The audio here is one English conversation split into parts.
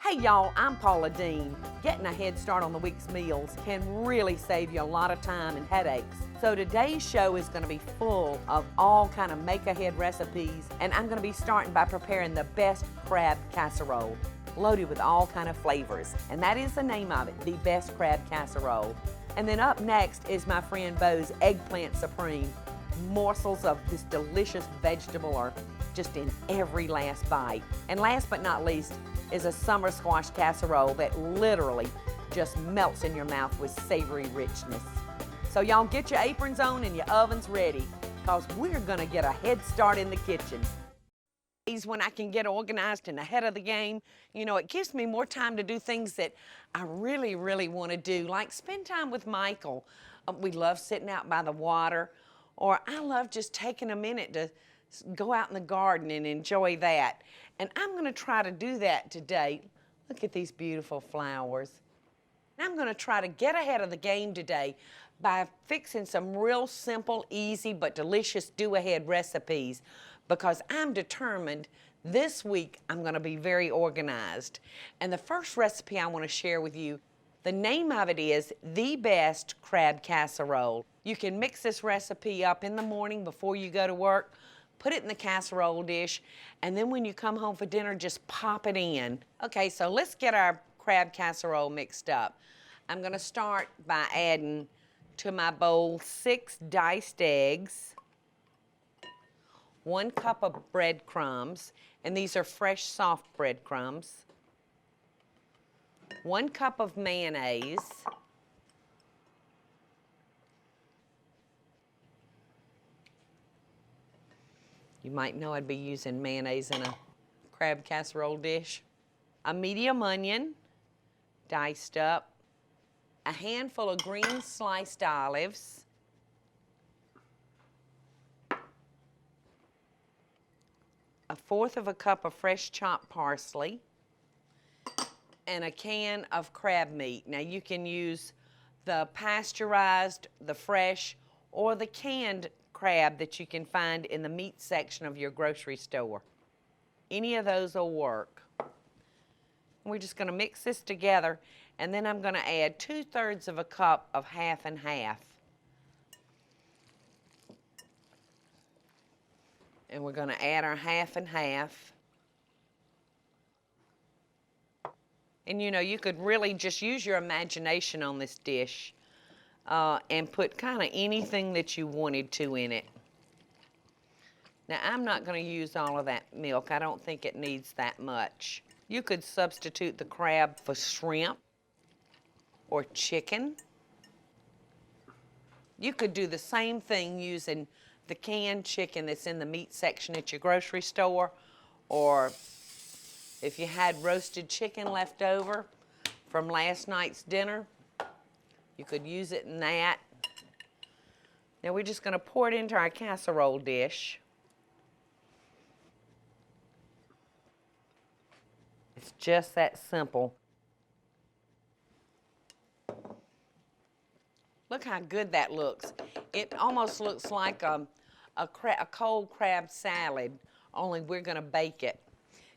Hey y'all, I'm Paula Deen. Getting a head start on the week's meals can really save you a lot of time and headaches. So today's show is going to be full of all kind of make-ahead recipes, and I'm going to be starting by preparing the best crab casserole, loaded with all kind of flavors. And that is the name of it, the best crab casserole. And then up next is my friend Bo's Eggplant Supreme. Morsels of this delicious vegetable are just in every last bite. And last but not least is a summer squash casserole that literally just melts in your mouth with savory richness. So y'all get your aprons on and your ovens ready, because we're gonna get a head start in the kitchen. When I can get organized and ahead of the game, you know, it gives me more time to do things that I really want to do, like spend time with Michael. We love sitting out by the water, or I love just taking a minute to go out in the garden and enjoy that. And I'm going to try to do that today. Look at these beautiful flowers. I'm going to try to get ahead of the game today by fixing some real simple, easy, but delicious do-ahead recipes, because I'm determined this week I'm going to be very organized. And the first recipe I want to share with you, the name of it is The Best Crab Casserole. You can mix this recipe up in the morning before you go to work, put it in the casserole dish, and then when you come home for dinner, just pop it in. Okay, so let's get our crab casserole mixed up. I'm gonna start by adding to my bowl 6 diced eggs, 1 cup of breadcrumbs, and these are fresh, soft breadcrumbs, 1 cup of mayonnaise, you might know I'd be using mayonnaise in a crab casserole dish, a medium onion, diced up, a handful of green sliced olives, a 1/4 of a cup of fresh chopped parsley, and a can of crab meat. Now you can use the pasteurized, the fresh, or the canned crab that you can find in the meat section of your grocery store. Any of those will work. We're just going to mix this together, and then I'm going to add 2/3 of a cup of half and half. And we're going to add our half and half. And you know, you could really just use your imagination on this dish and put kind of anything that you wanted to in it. Now, I'm not going to use all of that milk. I don't think it needs that much. You could substitute the crab for shrimp or chicken. You could do the same thing using the canned chicken that's in the meat section at your grocery store, or if you had roasted chicken left over from last night's dinner, you could use it in that. Now we're just going to pour it into our casserole dish. It's just that simple. Look how good that looks. It almost looks like a cold crab salad, only we're going to bake it.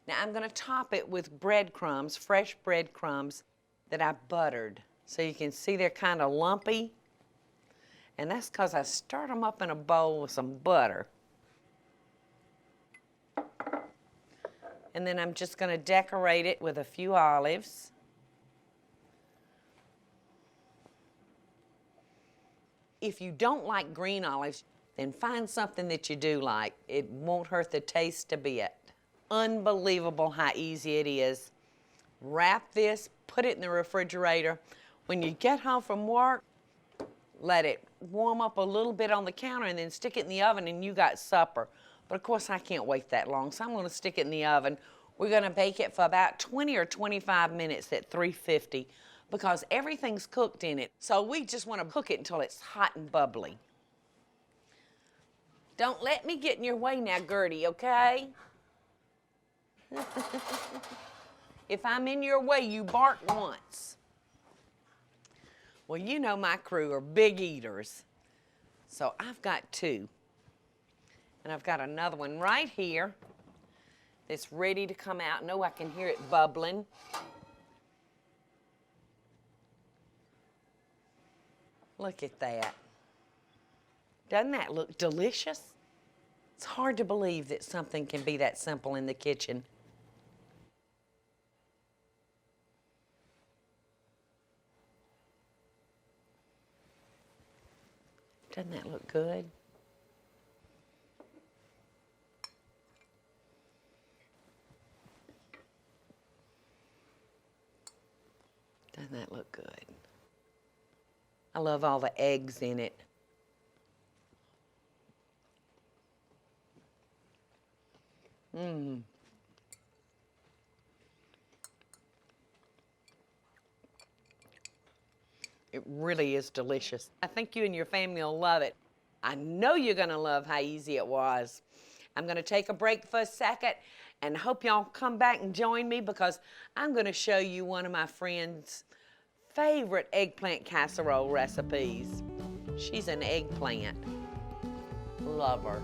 Now I'm going to top it with breadcrumbs, fresh breadcrumbs that I buttered. So you can see they're kind of lumpy. And that's because I stirred them up in a bowl with some butter. And then I'm just going to decorate it with a few olives. If you don't like green olives, then find something that you do like. It won't hurt the taste a bit. Unbelievable how easy it is. Wrap this, put it in the refrigerator. When you get home from work, let it warm up a little bit on the counter and then stick it in the oven and you got supper. But of course I can't wait that long, so I'm going to stick it in the oven. We're going to bake it for about 20 or 25 minutes at 350 because everything's cooked in it. So we just want to cook it until it's hot and bubbly. Don't let me get in your way now, Gertie, okay? If I'm in your way, you bark once. Well, you know my crew are big eaters. So I've got 2. And I've got another one right here that's ready to come out. No, I can hear it bubbling. Look at that. Doesn't that look delicious? It's hard to believe that something can be that simple in the kitchen. Doesn't that look good? Doesn't that look good? I love all the eggs in it. Mmm. It really is delicious. I think you and your family will love it. I know you're gonna love how easy it was. I'm gonna take a break for a second and hope y'all come back and join me because I'm gonna show you one of my friend's favorite eggplant casserole recipes. She's an eggplant lover.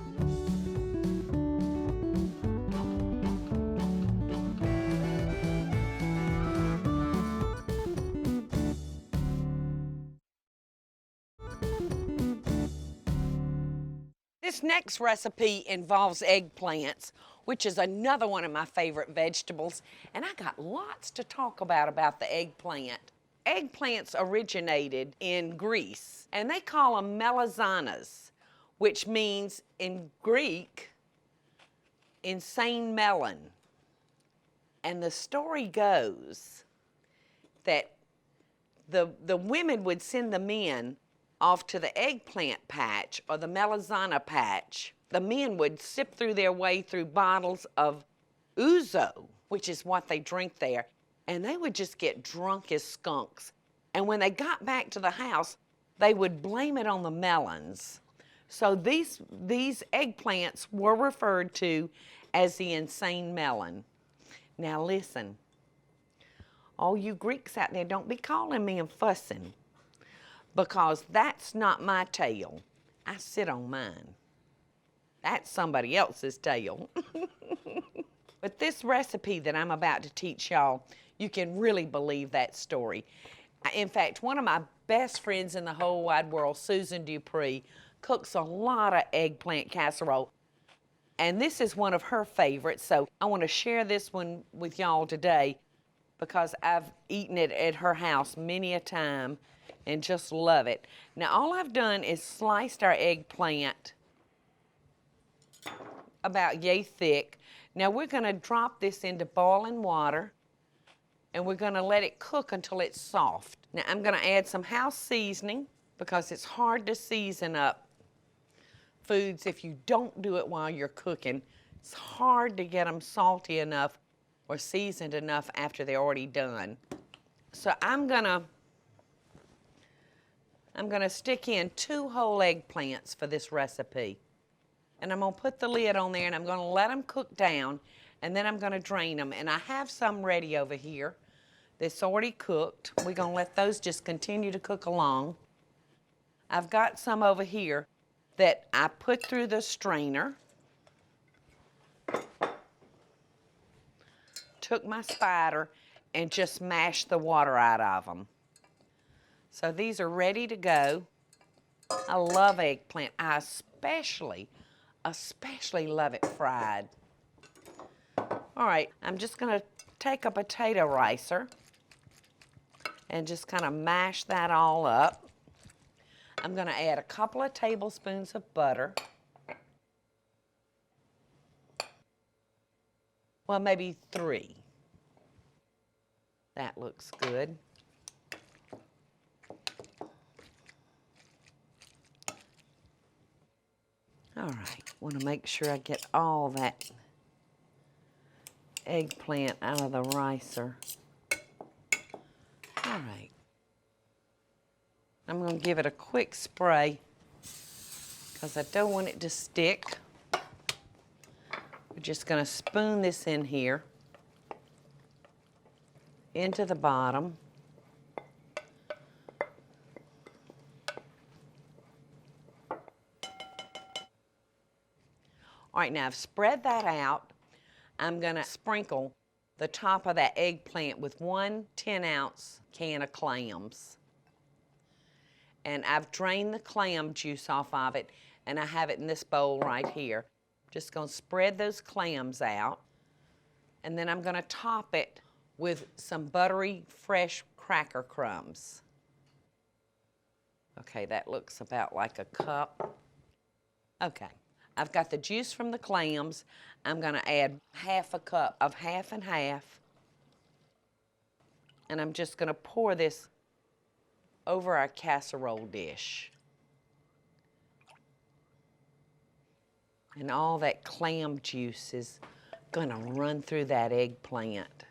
This next recipe involves eggplants, which is another one of my favorite vegetables, and I got lots to talk about the eggplant. Eggplants originated in Greece, and they call them melanzas, which means in Greek, insane melon. And the story goes that the women would send the men off to the eggplant patch or the melanzana patch. The men would sip through their way through bottles of ouzo, which is what they drink there, and they would just get drunk as skunks. And when they got back to the house, they would blame it on the melons. So these eggplants were referred to as the insane melon. Now listen, all you Greeks out there, don't be calling me and fussing, because that's not my tail. I sit on mine. That's somebody else's tail. But this recipe that I'm about to teach y'all, you can really believe that story. In fact, one of my best friends in the whole wide world, Susan Dupree, cooks a lot of eggplant casserole. And this is one of her favorites, so I want to share this one with y'all today because I've eaten it at her house many a time and just love it. Now, all I've done is sliced our eggplant about yay thick. Now, we're going to drop this into boiling water, and we're going to let it cook until it's soft. Now, I'm going to add some house seasoning because it's hard to season up foods if you don't do it while you're cooking. It's hard to get them salty enough or seasoned enough after they're already done. So I'm gonna stick in 2 whole eggplants for this recipe. And I'm gonna put the lid on there and I'm gonna let them cook down, and then I'm gonna drain them. And I have some ready over here that's already cooked. We're gonna let those just continue to cook along. I've got some over here that I put through the strainer. Took my spider and just mashed the water out of them. So these are ready to go. I love eggplant. I especially love it fried. All right, I'm just gonna take a potato ricer and just kind of mash that all up. I'm gonna add a couple of tablespoons of butter. Well, maybe 3. That looks good. All right, want to make sure I get all that eggplant out of the ricer. All right. I'm going to give it a quick spray because I don't want it to stick. We're just going to spoon this in here into the bottom. All right, now I've spread that out. I'm gonna sprinkle the top of that eggplant with 1 10-ounce can of clams. And I've drained the clam juice off of it, and I have it in this bowl right here. Just gonna spread those clams out, and then I'm gonna top it with some buttery, fresh cracker crumbs. Okay, that looks about like a cup. Okay, I've got the juice from the clams. I'm gonna add half a cup of half and half, and I'm just gonna pour this over our casserole dish. And all that clam juice is gonna run through that eggplant.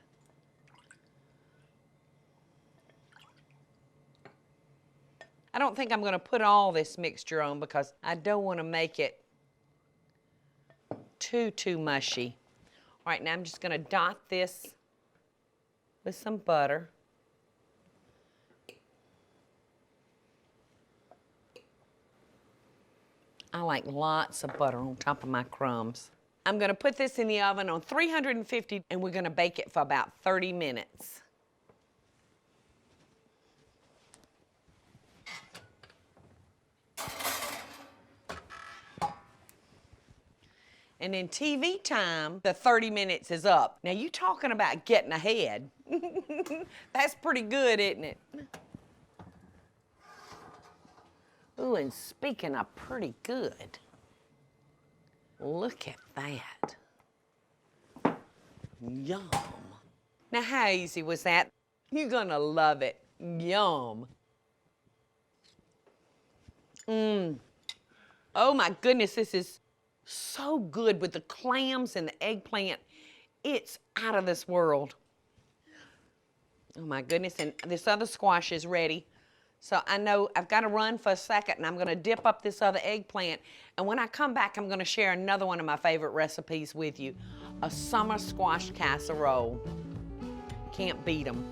I don't think I'm gonna put all this mixture on because I don't wanna make it too mushy. All right, now I'm just gonna dot this with some butter. I like lots of butter on top of my crumbs. I'm gonna put this in the oven on 350 and we're gonna bake it for about 30 minutes. And in TV time, the 30 minutes is up. Now you talking about getting ahead. That's pretty good, isn't it? Ooh, and speaking of pretty good, look at that. Yum. Now, how easy was that? You're gonna love it. Yum. Oh my goodness, this is so good with the clams and the eggplant. It's out of this world. Oh my goodness, and this other squash is ready. So I know I've got to run for a second, and I'm going to dip up this other eggplant. And when I come back, I'm going to share another one of my favorite recipes with you, a summer squash casserole. Can't beat them.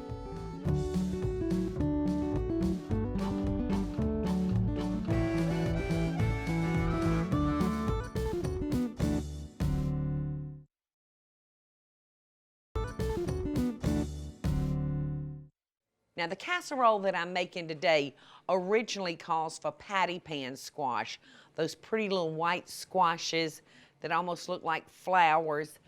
Now, the casserole that I'm making today originally calls for patty pan squash, those pretty little white squashes that almost look like flowers,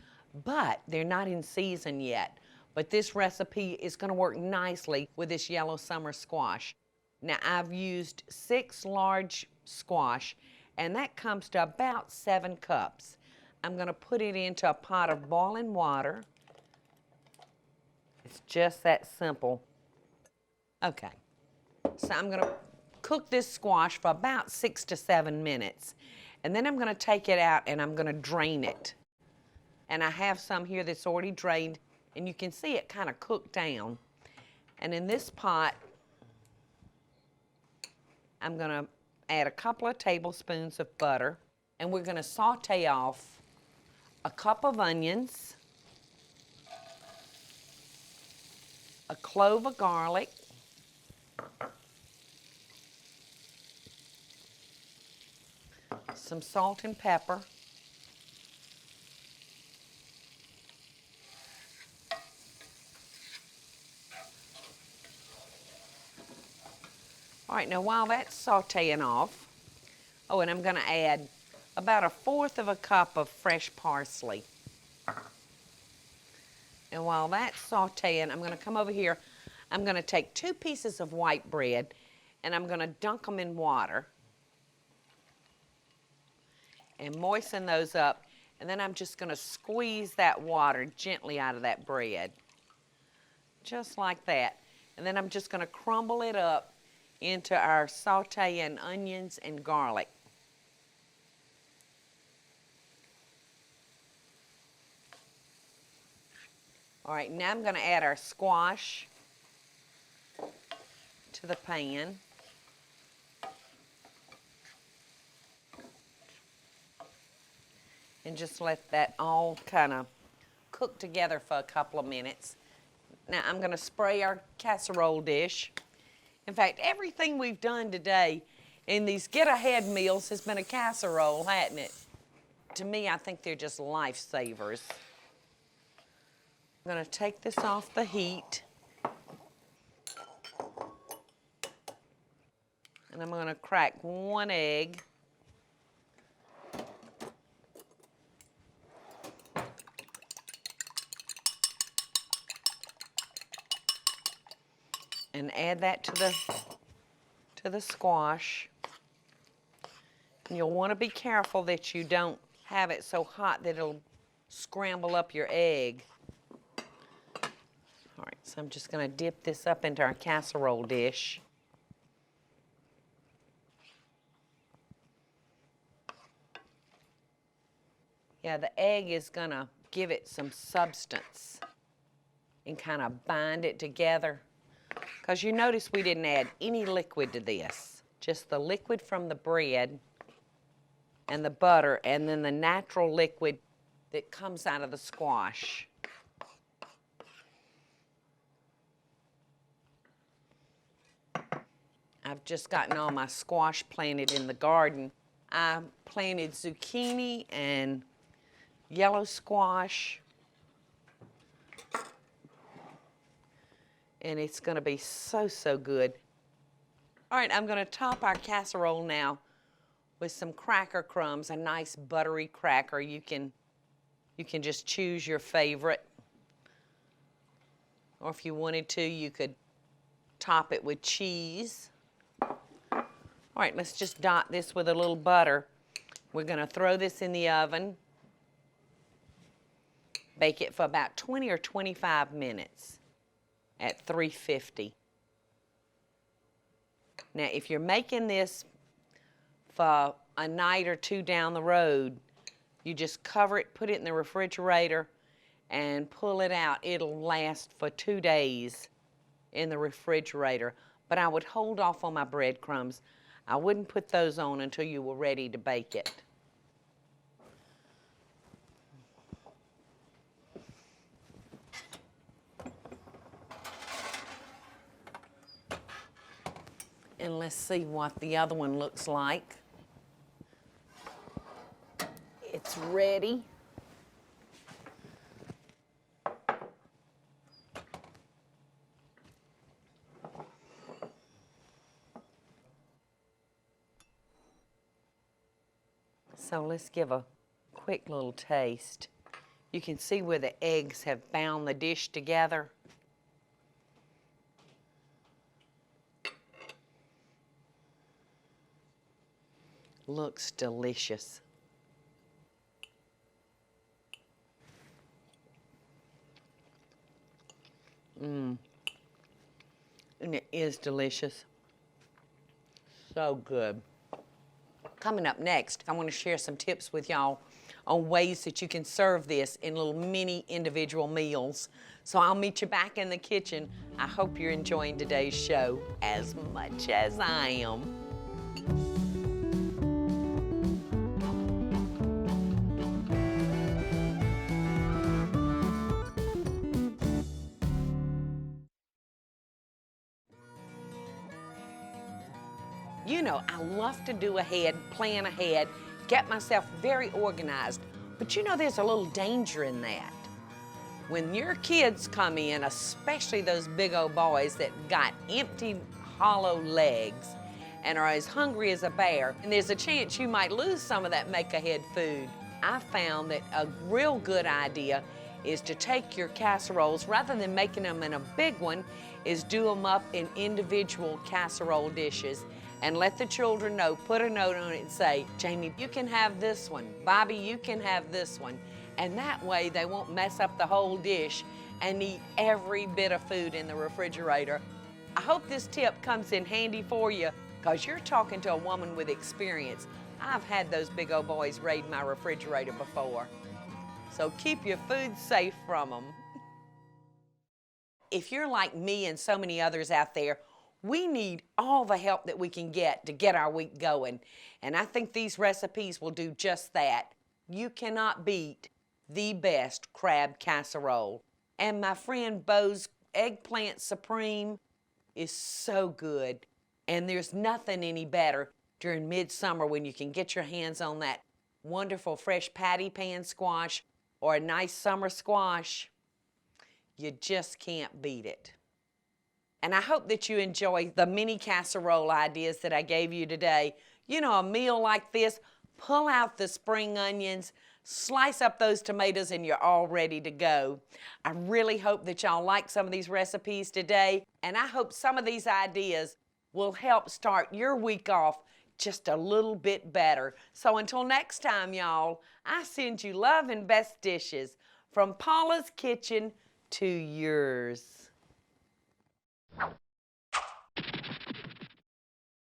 but they're not in season yet. But this recipe is going to work nicely with this yellow summer squash. Now, I've used 6 large squash, and that comes to about 7 cups. I'm going to put it into a pot of boiling water. It's just that simple. Okay, so I'm gonna cook this squash for about 6 to 7 minutes. And then I'm gonna take it out and I'm gonna drain it. And I have some here that's already drained, and you can see it kind of cooked down. And in this pot, I'm gonna add a couple of tablespoons of butter, and we're gonna saute off a cup of onions, a clove of garlic, some salt and pepper, all right, now while that's sauteing off, oh, and I'm going to add about 1/4 cup of fresh parsley. And while that's sauteing, I'm going to come over here. I'm going to take 2 pieces of white bread, and I'm going to dunk them in water and moisten those up. And then I'm just going to squeeze that water gently out of that bread, just like that. And then I'm just going to crumble it up into our sauteing onions and garlic. All right, now I'm going to add our squash to the pan. And just let that all kind of cook together for a couple of minutes. Now I'm going to spray our casserole dish. In fact, everything we've done today in these get-ahead meals has been a casserole, hasn't it? To me, I think they're just lifesavers. I'm going to take this off the heat. And I'm going to crack 1 egg. And add that to the squash. And you'll want to be careful that you don't have it so hot that it'll scramble up your egg. All right, so I'm just going to dip this up into our casserole dish. Yeah, the egg is going to give it some substance and kind of bind it together. Because you notice we didn't add any liquid to this, just the liquid from the bread and the butter, and then the natural liquid that comes out of the squash. I've just gotten all my squash planted in the garden. I planted zucchini and yellow squash. And it's going to be so, so good. All right, I'm going to top our casserole now with some cracker crumbs, a nice buttery cracker. You can just choose your favorite. Or if you wanted to, you could top it with cheese. All right, let's just dot this with a little butter. We're going to throw this in the oven. Bake it for about 20 or 25 minutes at 350. Now, if you're making this for a night or two down the road, you just cover it, put it in the refrigerator, and pull it out. It'll last for 2 days in the refrigerator. But I would hold off on my breadcrumbs. I wouldn't put those on until you were ready to bake it. And let's see what the other one looks like. It's ready. So let's give a quick little taste. You can see where the eggs have bound the dish together. Looks delicious. And it is delicious. So good. Coming up next, I want to share some tips with y'all on ways that you can serve this in little mini individual meals. So I'll meet you back in the kitchen. I hope you're enjoying today's show as much as I am. You know, I love to do ahead, plan ahead, get myself very organized. But you know, there's a little danger in that. When your kids come in, especially those big old boys that got empty, hollow legs and are as hungry as a bear, and there's a chance you might lose some of that make-ahead food, I found that a real good idea is to take your casseroles, rather than making them in a big one, is do them up in individual casserole dishes. And let the children know, put a note on it and say, Jamie, you can have this one. Bobby, you can have this one. And that way they won't mess up the whole dish and eat every bit of food in the refrigerator. I hope this tip comes in handy for you, because you're talking to a woman with experience. I've had those big old boys raid my refrigerator before. So keep your food safe from them. If you're like me and so many others out there, we need all the help that we can get to get our week going. And I think these recipes will do just that. You cannot beat the best crab casserole. And my friend Bo's Eggplant Supreme is so good. And there's nothing any better during midsummer when you can get your hands on that wonderful fresh patty pan squash or a nice summer squash. You just can't beat it. And I hope that you enjoy the mini casserole ideas that I gave you today. You know, a meal like this, pull out the spring onions, slice up those tomatoes, and you're all ready to go. I really hope that y'all like some of these recipes today, and I hope some of these ideas will help start your week off just a little bit better. So until next time, y'all, I send you love and best dishes from Paula's kitchen to yours.